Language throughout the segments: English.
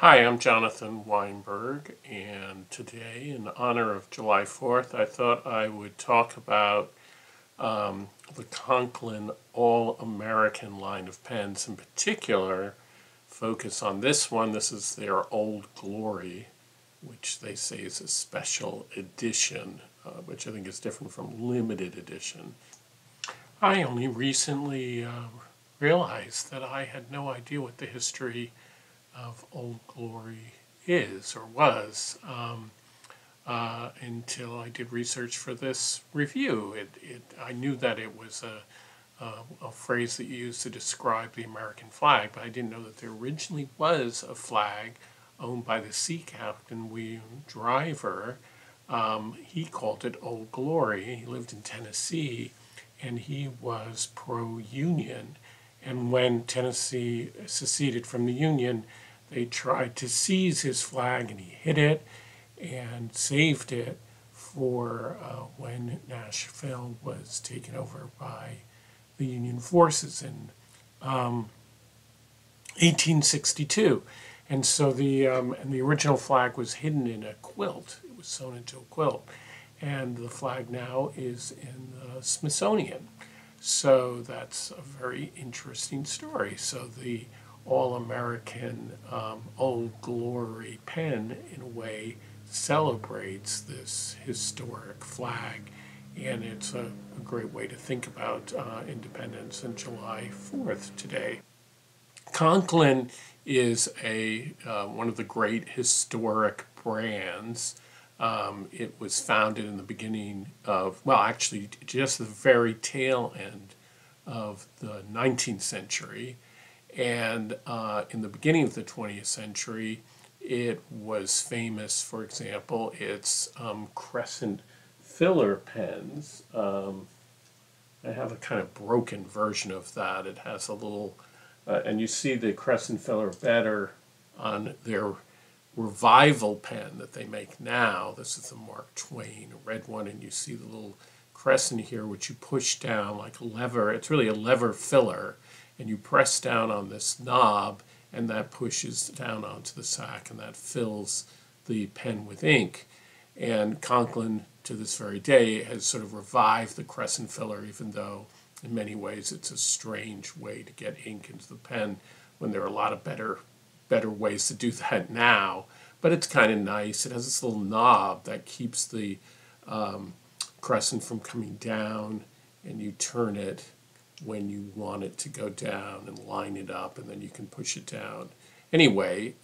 Hi, I'm Jonathan Weinberg, and today, in honor of July 4th, I thought I would talk about the Conklin All-American line of pens. In particular, focus on this one. This is their Old Glory, which they say is a special edition, which I think is different from limited edition. I only recently realized that I had no idea what the history of Old Glory is or was until I did research for this review. I knew that it was a phrase that you use to describe the American flag, but I didn't know that there originally was a flag owned by the sea captain, William Driver. He called it Old Glory. He lived in Tennessee, and he was pro-Union. And when Tennessee seceded from the Union, they tried to seize his flag, and he hid it and saved it for when Nashville was taken over by the Union forces in 1862. And so the original flag was hidden in a quilt. It was sewn into a quilt. And the flag now is in the Smithsonian. So that's a very interesting story. So the All-American Old Glory pen, in a way, celebrates this historic flag. And it's a great way to think about independence and July 4th today. Conklin is one of the great historic brands. It was founded in the beginning of, well, actually, just the very tail end of the 19th century. And in the beginning of the 20th century, it was famous, for example, its crescent filler pens. I have a kind of broken version of that. It has a little, and you see the crescent filler better on their revival pen that they make now. This is the Mark Twain, a red one, and you see the little crescent here, which you push down like a lever. It's really a lever filler, and you press down on this knob, and that pushes down onto the sack, and that fills the pen with ink. And Conklin, to this very day, has sort of revived the crescent filler, even though in many ways it's a strange way to get ink into the pen when there are a lot of better ways to do that now. But it's kind of nice. It has this little knob that keeps the crescent from coming down, and you turn it when you want it to go down and line it up, and then you can push it down. Anyway,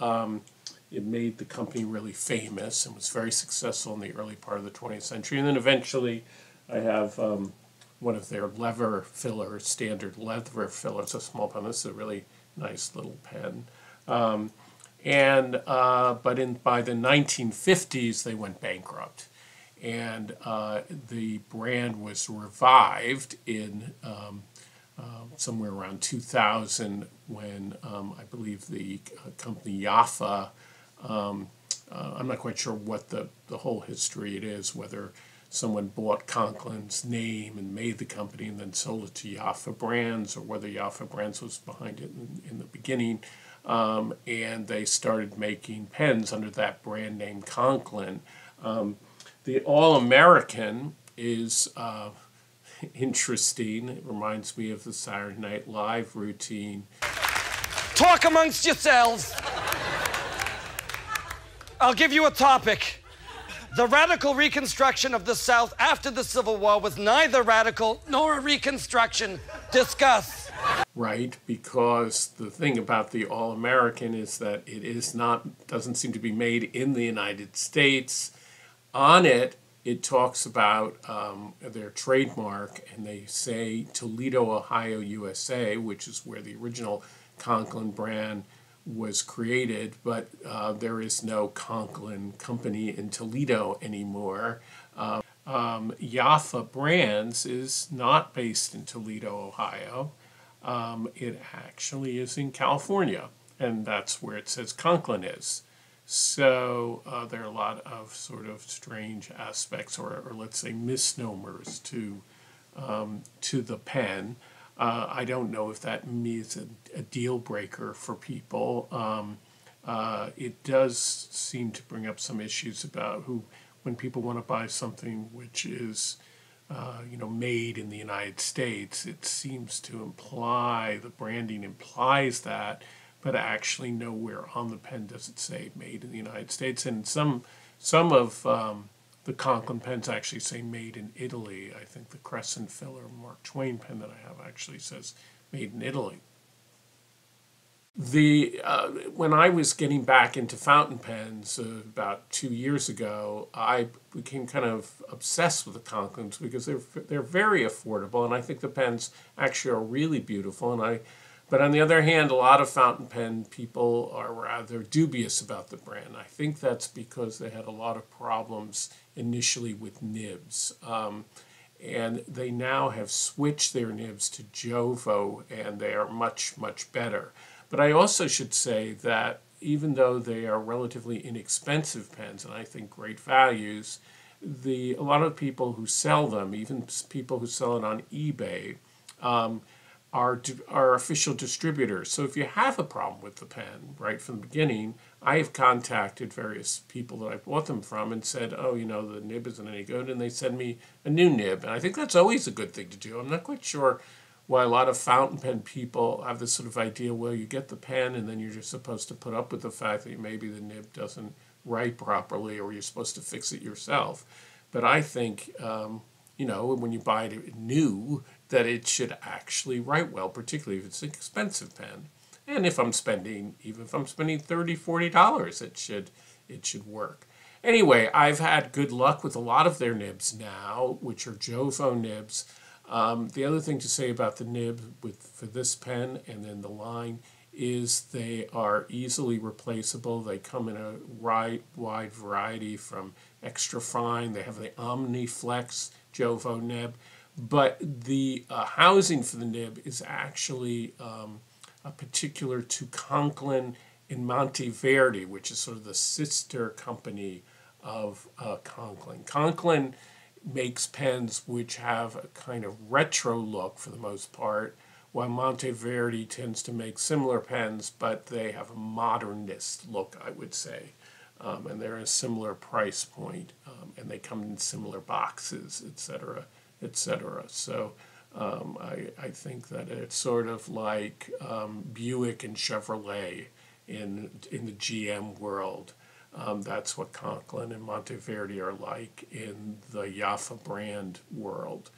it made the company really famous and was very successful in the early part of the 20th century. And then eventually I have one of their lever fillers, standard lever fillers, a small pen. This is a really nice little pen. But by the 1950s, they went bankrupt. And the brand was revived in somewhere around 2000 when I believe the company Jaffa, I'm not quite sure what the whole history it is, whether someone bought Conklin's name and made the company and then sold it to Jaffa Brands, or whether Jaffa Brands was behind it in the beginning. And they started making pens under that brand name Conklin. The All-American is interesting. It reminds me of the Saturday Night Live routine. Talk amongst yourselves. I'll give you a topic. The radical reconstruction of the South after the Civil War was neither radical nor a reconstruction. Discuss. Right, because the thing about the All-American is that doesn't seem to be made in the United States. On it, it talks about their trademark, and they say Toledo, Ohio, USA, which is where the original Conklin brand was created, but there is no Conklin company in Toledo anymore. Jaffa Brands is not based in Toledo, Ohio. It actually is in California, and that's where it says Conklin is. So there are a lot of sort of strange aspects, or let's say misnomers to the pen. I don't know if that means a deal breaker for people. it does seem to bring up some issues about when people want to buy something which is, made in the United States, it seems to imply, the branding implies that, but actually nowhere on the pen does it say made in the United States. And some of the Conklin pens actually say made in Italy. I think the Crescent Filler Mark Twain pen that I have actually says made in Italy. When I was getting back into fountain pens about 2 years ago, I became kind of obsessed with the Conklins because they're very affordable, and I think the pens actually are really beautiful. But on the other hand, a lot of fountain pen people are rather dubious about the brand. I think that's because they had a lot of problems initially with nibs. And they now have switched their nibs to Jovo, and they are much, much better. But I also should say that even though they are relatively inexpensive pens, and I think great values, a lot of people who sell them, even people who sell it on eBay, are official distributors. So if you have a problem with the pen right from the beginning, I have contacted various people that I bought them from and said, oh, the nib isn't any good, and they send me a new nib. And I think that's always a good thing to do. I'm not quite sure why a lot of fountain pen people have this sort of idea, well, you get the pen and then you're just supposed to put up with the fact that maybe the nib doesn't write properly or you're supposed to fix it yourself. But I think, when you buy it new, that it should actually write well, particularly if it's an expensive pen. And if I'm spending $30, $40, it should work. Anyway, I've had good luck with a lot of their nibs now, which are Jovo nibs. The other thing to say about the nib for this pen and then the line is they are easily replaceable. They come in a wide variety from extra fine. They have the OmniFlex Jovo nib. But the housing for the nib is actually particular to Conklin in Monteverdi, which is sort of the sister company of Conklin. Conklin makes pens which have a kind of retro look for the most part, while Monteverdi tends to make similar pens, but they have a modernist look, I would say. And they're a similar price point, and they come in similar boxes, etc., etc. So I think that it's sort of like Buick and Chevrolet in the GM world. That's what Conklin and Monteverdi are like in the Jaffa brand world.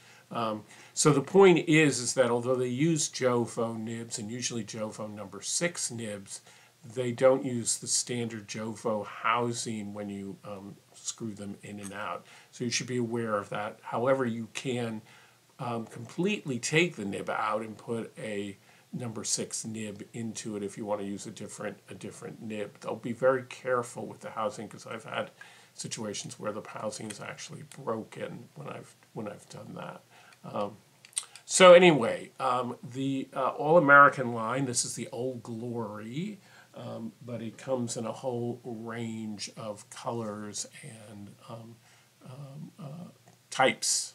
So the point is that although they use Jovo nibs, and usually Jovo number 6 nibs, they don't use the standard Jovo housing when you screw them in and out. So you should be aware of that. However, you can completely take the nib out and put a number 6 nib into it if you want to use a different nib. They'll be very careful with the housing because I've had situations where the housing is actually broken when I've done that. So anyway, the All-American line, this is the Old Glory, but it comes in a whole range of colors and types.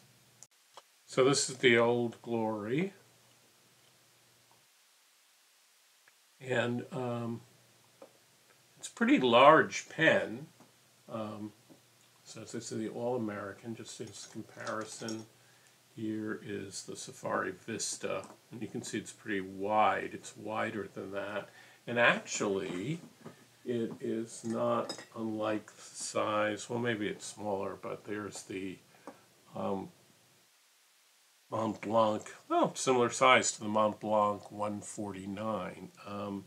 So this is the Old Glory. And it's a pretty large pen. So this is the All-American, just as comparison. Here is the Safari Vista, and you can see it's pretty wide. It's wider than that. And actually, it is not unlike the size, well, maybe it's smaller, but there's the Mont Blanc, well, similar size to the Mont Blanc 149. And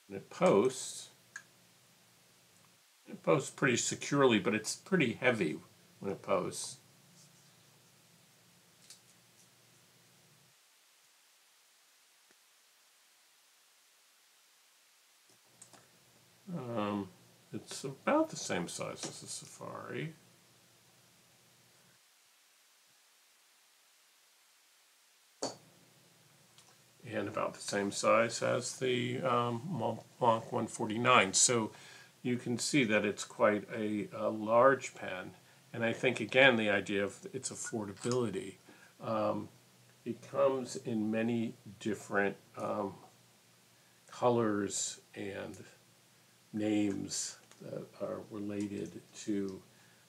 it posts pretty securely, but it's pretty heavy when it posts. It's about the same size as the Safari. And about the same size as the Mont Blanc 149. So you can see that it's quite a large pen. And I think, again, the idea of its affordability. It comes in many different colors and names that are related to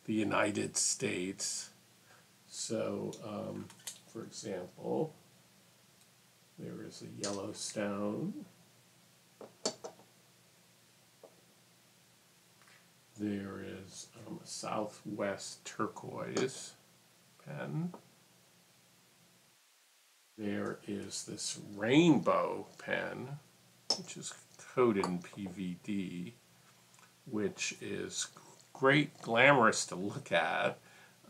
the United States. So, for example, there is a Yellowstone. There is a Southwest turquoise pen. There is this rainbow pen, which is coated in PVD, which is great, glamorous to look at.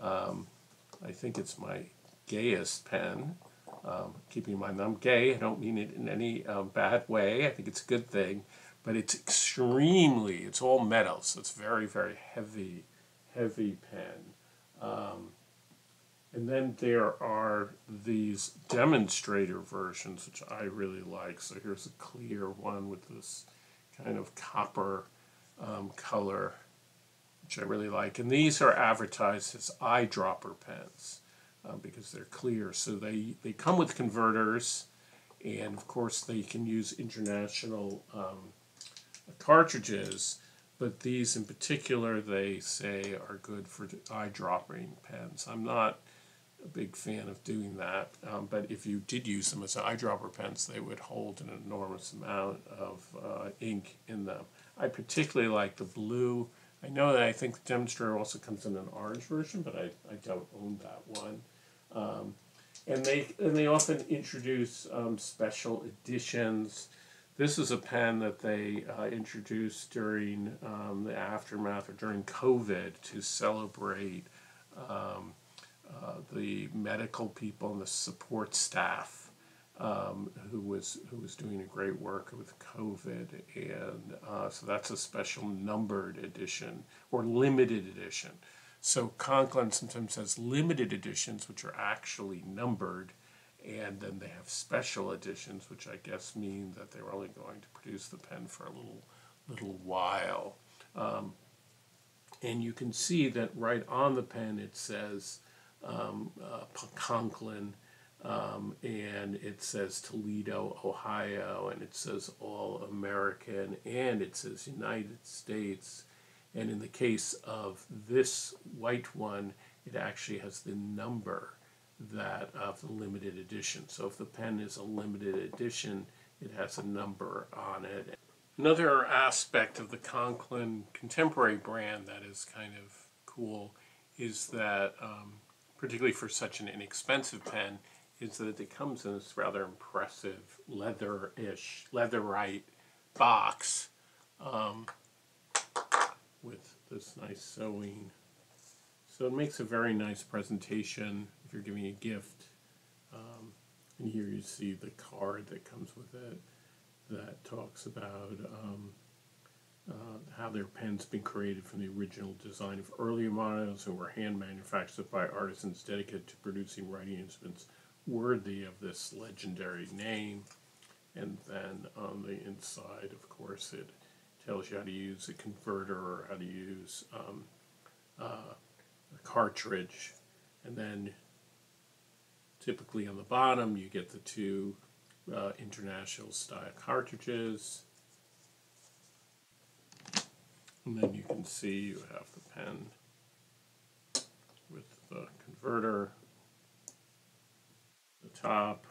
I think it's my gayest pen. Keeping in mind I'm gay, I don't mean it in any bad way. I think it's a good thing, but it's it's all metal, so it's very, very heavy pen. And then there are these demonstrator versions, which I really like. So here's a clear one with this kind of copper color, which I really like. And these are advertised as eyedropper pens because they're clear. So they come with converters, and of course they can use international cartridges, but these in particular they say are good for eyedropping pens. I'm not a big fan of doing that, but if you did use them as eyedropper pens, they would hold an enormous amount of ink in them. I particularly like the blue. I know that I think the demonstrator also comes in an orange version, but I don't own that one. And they often introduce special editions. This is a pen that they introduced during the aftermath or during COVID to celebrate the medical people and the support staff who was doing a great work with COVID, and so that's a special numbered edition or limited edition. So Conklin sometimes has limited editions which are actually numbered, and then they have special editions, which I guess mean that they're only going to produce the pen for a little while. And you can see that right on the pen it says Conklin, and it says Toledo, Ohio, and it says All American, and it says United States. And in the case of this white one, it actually has the number that of the limited edition. So if the pen is a limited edition, it has a number on it. Another aspect of the Conklin contemporary brand that is kind of cool is that, particularly for such an inexpensive pen, is that it comes in this rather impressive leatherite box with this nice sewing. So it makes a very nice presentation if you're giving a gift. And here you see the card that comes with it that talks about how their pen's been created from the original design of earlier models and were hand manufactured by artisans dedicated to producing writing instruments worthy of this legendary name. And then on the inside, of course, it tells you how to use a converter or how to use a cartridge. And then typically on the bottom you get the two international style cartridges. And then you can see you have the pen with the converter, the top.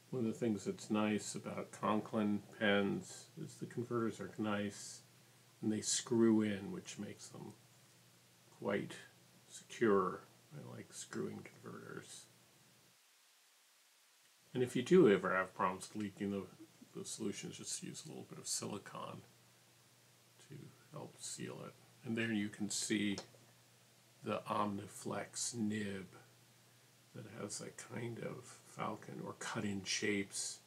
One of the things that's nice about Conklin pens is the converters are nice and they screw in, which makes them quite secure. I like screwing converters. And if you do ever have problems leaking the solutions, just use a little bit of silicone to help seal it. And there you can see the Omniflex nib that has a kind of falcon or cut-in shapes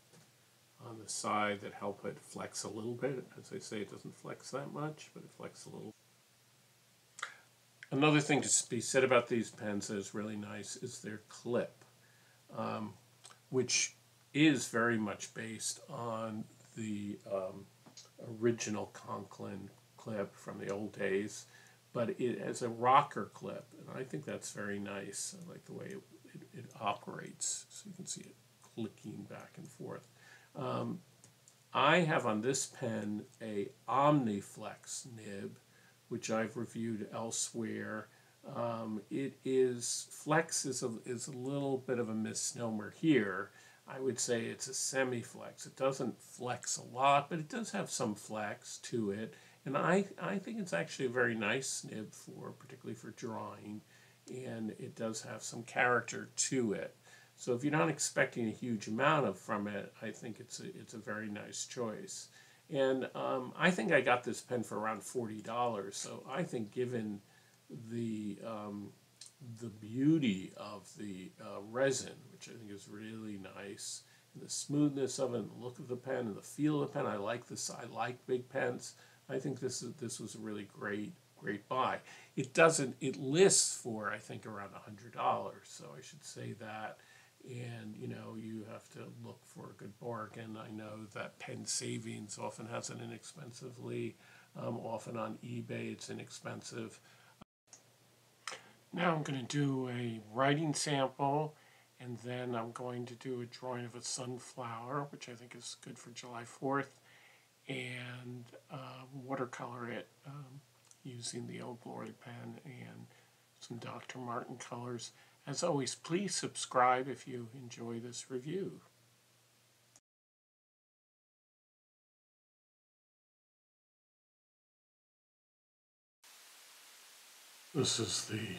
on the side that help it flex a little bit. As I say, it doesn't flex that much, but it flexes a little. Another thing to be said about these pens that is really nice is their clip, which is very much based on the original Conklin clip from the old days, but it has a rocker clip, and I think that's very nice. I like the way it operates, so you can see it clicking back and forth. I have on this pen a Omniflex nib, which I've reviewed elsewhere. Flex is a little bit of a misnomer here. I would say it's a semi-flex. It doesn't flex a lot, but it does have some flex to it. And I think it's actually a very nice nib particularly for drawing, and it does have some character to it. So if you're not expecting a huge amount from it, I think it's a very nice choice. And I think I got this pen for around $40. So I think given the the beauty of the resin, which I think is really nice, and the smoothness of it, and the look of the pen, and the feel of the pen, I like this. I like big pens. I think this was a really great buy. It lists for I think around $100, so I should say that. And you have to look for a good bargain. I know that Pen Savings often has it inexpensively. Often on eBay it's inexpensive. Now I'm going to do a writing sample, and then I'm going to do a drawing of a sunflower, which I think is good for July 4th, and watercolor it using the old Glory pen and some Dr. Martin colors. As always, please subscribe if you enjoy this review. This is the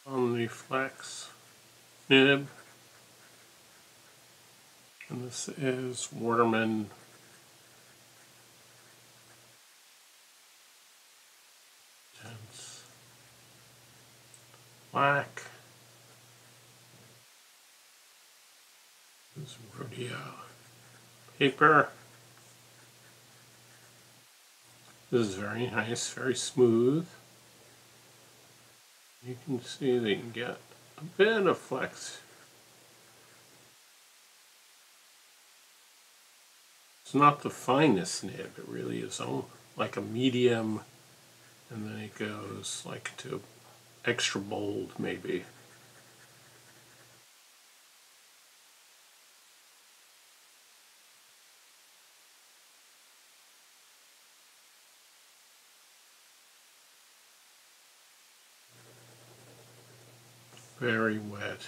Omniflex nib, and this is Waterman Intense Black. This is Rodeo paper. This is very nice, very smooth. You can see that you can get a bit of flex. It's not the finest nib, it really is like a medium, and then it goes like to extra bold maybe. Very wet.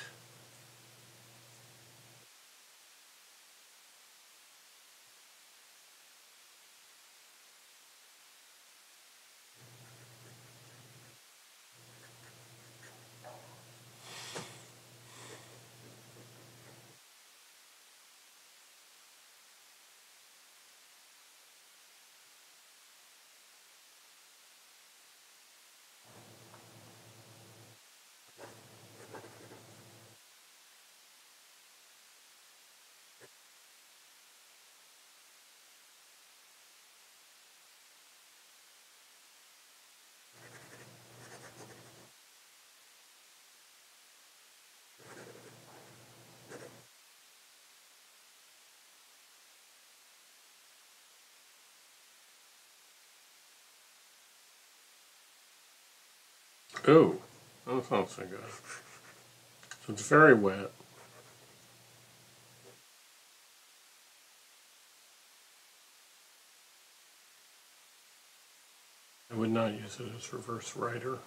Oh, that sounds so good. So it's very wet. I would not use it as reverse writer.